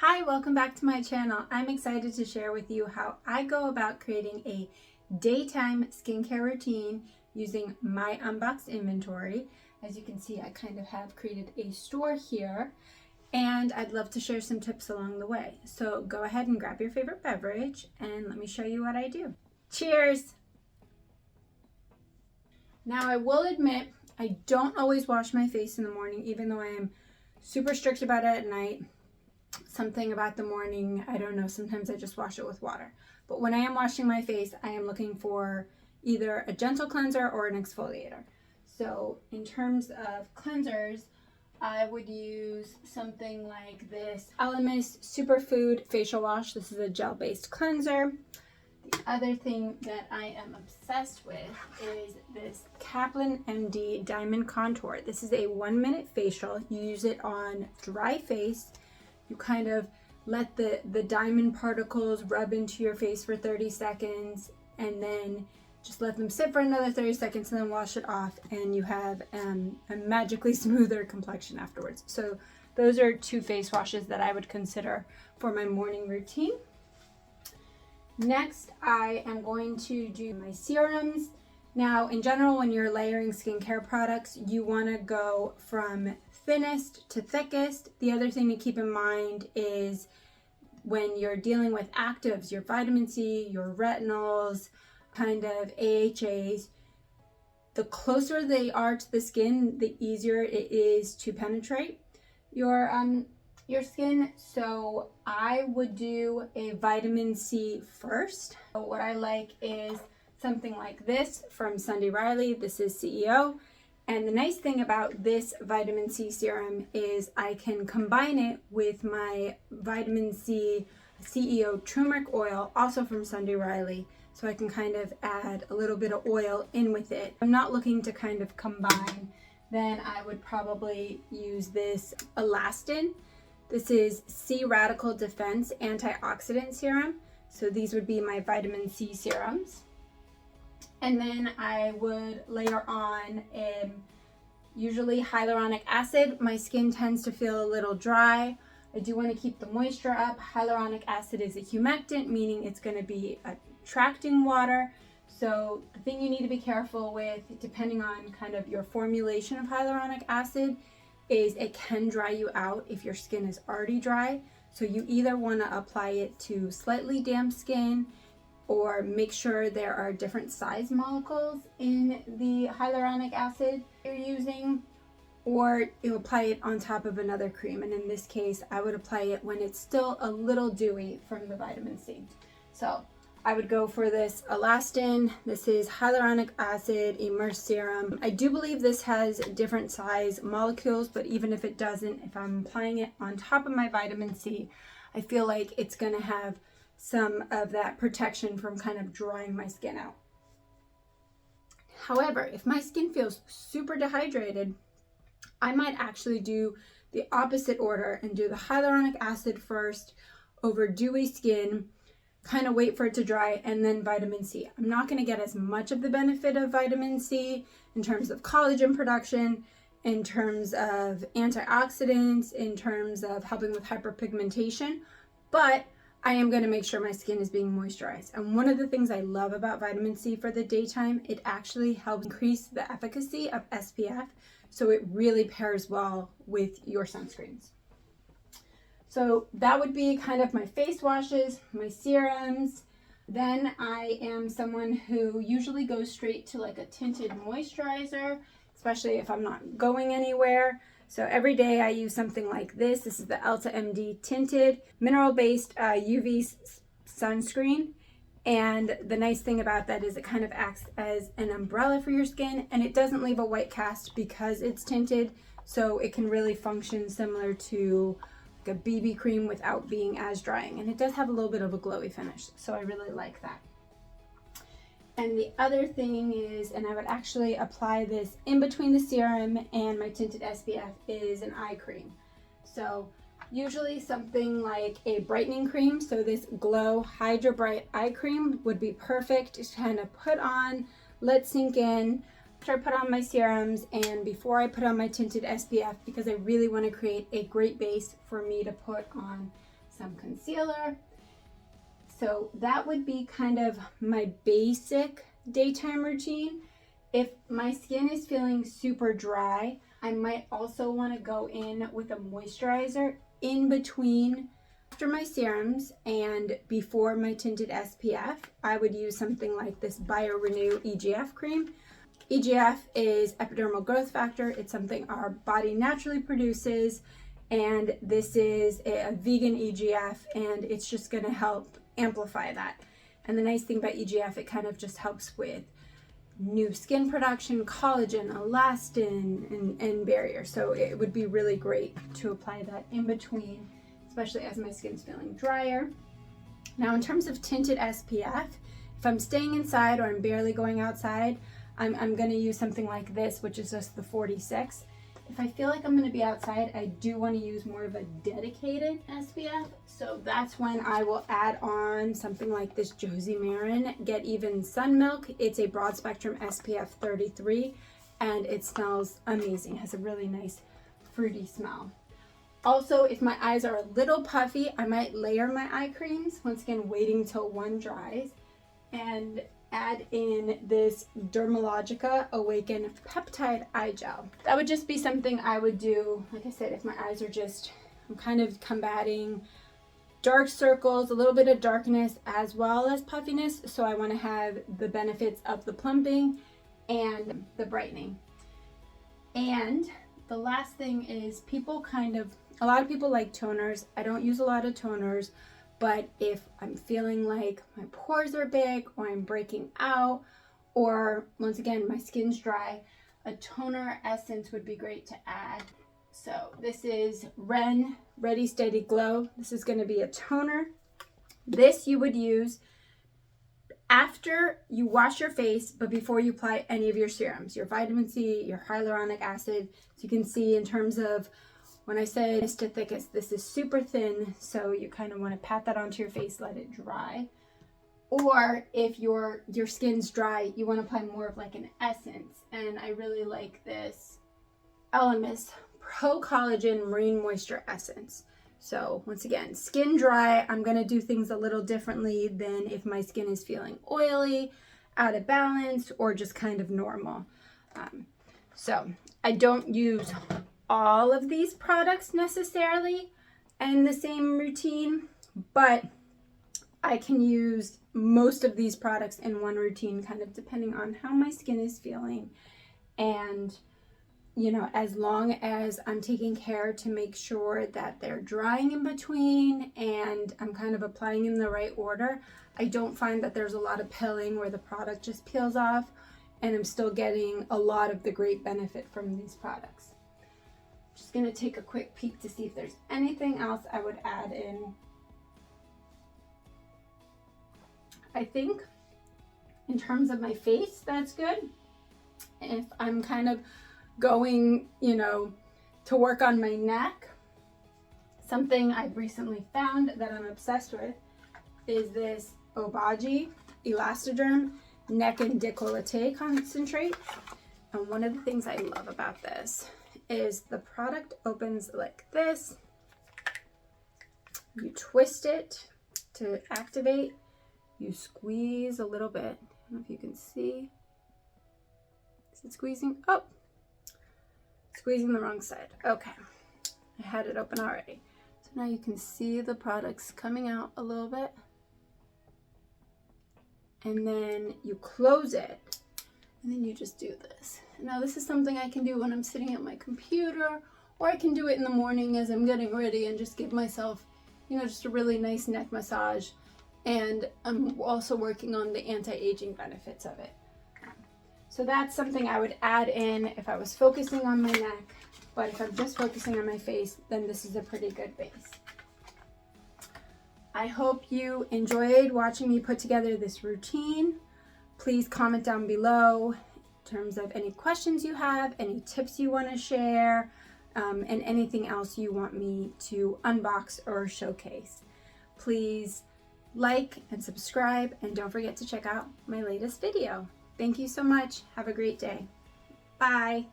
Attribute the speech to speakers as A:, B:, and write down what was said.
A: Hi, welcome back to my channel. I'm excited to share with you how I go about creating a daytime skincare routine using my Unboxed inventory. As you can see, I kind of have created a store here, and I'd love to share some tips along the way. So go ahead and grab your favorite beverage and let me show you what I do. Cheers! Now I will admit, I don't always wash my face in the morning, even though I am super strict about it at night. Something about the morning, I don't know, sometimes I just wash it with water. But when I am washing my face, I am looking for either a gentle cleanser or an exfoliator. So in terms of cleansers, I would use something like this Elemis Superfood Facial Wash. This is a gel-based cleanser. The other thing that I am obsessed with is this Kaplan MD Diamond Contour. This is a 1-minute facial. You use it on dry face. You kind of let the diamond particles rub into your face for 30 seconds and then just let them sit for another 30 seconds and then wash it off, and you have a magically smoother complexion afterwards. So those are two face washes that I would consider for my morning routine. Next, I am going to do my serums. Now, in general, when you're layering skincare products, you want to go from thinnest to thickest. The other thing to keep in mind is when you're dealing with actives, your vitamin C, your retinols, kind of AHAs, the closer they are to the skin, the easier it is to penetrate your skin. So I would do a vitamin C first. So what I like is something like this from Sunday Riley. This is CEO. And the nice thing about this vitamin C serum is I can combine it with my vitamin C CEO turmeric oil, also from Sunday Riley. So I can kind of add a little bit of oil in with it. If I'm not looking to kind of combine, then I would probably use this Elastin. This is C Radical Defense Antioxidant Serum. So these would be my vitamin C serums. And then I would layer on usually hyaluronic acid. My skin tends to feel a little dry. I do want to keep the moisture up. Hyaluronic acid is a humectant, meaning it's going to be attracting water. So the thing you need to be careful with, depending on kind of your formulation of hyaluronic acid, is it can dry you out if your skin is already dry. So you either want to apply it to slightly damp skin, or make sure there are different size molecules in the hyaluronic acid you're using, or you apply it on top of another cream. And in this case, I would apply it when it's still a little dewy from the vitamin C. So I would go for this Elastin. This is hyaluronic acid immersed serum. I do believe this has different size molecules, but even if it doesn't, if I'm applying it on top of my vitamin C, I feel like it's gonna have some of that protection from kind of drying my skin out. However, if my skin feels super dehydrated, I might actually do the opposite order and do the hyaluronic acid first over dewy skin, kind of wait for it to dry, and then vitamin C. I'm not going to get as much of the benefit of vitamin C in terms of collagen production, in terms of antioxidants, in terms of helping with hyperpigmentation, but I am going to make sure my skin is being moisturized. And one of the things I love about vitamin C for the daytime, it actually helps increase the efficacy of SPF. So it really pairs well with your sunscreens. So that would be kind of my face washes, my serums. Then I am someone who usually goes straight to like a tinted moisturizer, especially if I'm not going anywhere. So every day I use something like this. This is the Elta MD Tinted Mineral-Based UV Sunscreen. And the nice thing about that is it kind of acts as an umbrella for your skin, and it doesn't leave a white cast because it's tinted. So it can really function similar to like a BB cream without being as drying. And it does have a little bit of a glowy finish. So I really like that. And the other thing is, and I would actually apply this in between the serum and my tinted SPF, is an eye cream. So usually something like a brightening cream. So this Glow Hydra Bright Eye Cream would be perfect to kind of put on, let sink in, after I put on my serums and before I put on my tinted SPF, because I really want to create a great base for me to put on some concealer. So that would be kind of my basic daytime routine. If my skin is feeling super dry, I might also want to go in with a moisturizer in between after my serums and before my tinted SPF. I would use something like this BioRenew EGF cream. EGF is epidermal growth factor. It's something our body naturally produces, and this is a vegan EGF, and it's just going to help amplify that. And the nice thing about EGF, it kind of just helps with new skin production, collagen, elastin, and barrier. So it would be really great to apply that in between, especially as my skin's feeling drier. Now, in terms of tinted SPF, if I'm staying inside or I'm barely going outside, I'm going to use something like this, which is just the 46. If I feel like I'm going to be outside, I do want to use more of a dedicated SPF. So that's when I will add on something like this Josie Maran Get Even Sun Milk. It's a broad spectrum SPF 33, and it smells amazing. It has a really nice fruity smell. Also, if my eyes are a little puffy, I might layer my eye creams. Once again, waiting till one dries, and add in this Dermalogica Awaken Peptide Eye Gel. That would just be something I would do, like I said, if my eyes are just, I'm kind of combating dark circles, a little bit of darkness as well as puffiness, so I want to have the benefits of the plumping and the brightening. And the last thing is, a lot of people like toners. I don't use a lot of toners, but if I'm feeling like my pores are big or I'm breaking out, or once again, my skin's dry, a toner essence would be great to add. So this is Ren Ready Steady Glow. This is going to be a toner. This you would use after you wash your face, but before you apply any of your serums, your vitamin C, your hyaluronic acid. So you can see in terms of, when I say thinnest to thickest, this is super thin, so you kind of want to pat that onto your face, let it dry. Or if your skin's dry, you want to apply more of like an essence. And I really like this Elemis Pro Collagen Marine Moisture Essence. So once again, skin dry, I'm going to do things a little differently than if my skin is feeling oily, out of balance, or just kind of normal. So I don't use all of these products necessarily in the same routine, but I can use most of these products in one routine, kind of depending on how my skin is feeling. And you know, as long as I'm taking care to make sure that they're drying in between and I'm kind of applying in the right order, I don't find that there's a lot of pilling where the product just peels off, and I'm still getting a lot of the great benefit from these products. Just gonna take a quick peek to see if there's anything else I would add in. I think in terms of my face, that's good. If I'm kind of going, you know, to work on my neck, something I've recently found that I'm obsessed with is this Obagi Elastoderm Neck and Décolleté Concentrate. And one of the things I love about this is the product opens like this. You twist it to activate. You squeeze a little bit. I don't know if you can see. Is it squeezing? Oh, squeezing the wrong side. Okay, I had it open already. So now you can see the products coming out a little bit. And then you close it. And then you just do this. Now this is something I can do when I'm sitting at my computer, or I can do it in the morning as I'm getting ready and just give myself, you know, just a really nice neck massage. And I'm also working on the anti-aging benefits of it. So that's something I would add in if I was focusing on my neck, but if I'm just focusing on my face, then this is a pretty good base. I hope you enjoyed watching me put together this routine. Please comment down below in terms of any questions you have, any tips you want to share, and anything else you want me to unbox or showcase. Please like and subscribe, and don't forget to check out my latest video. Thank you so much. Have a great day. Bye.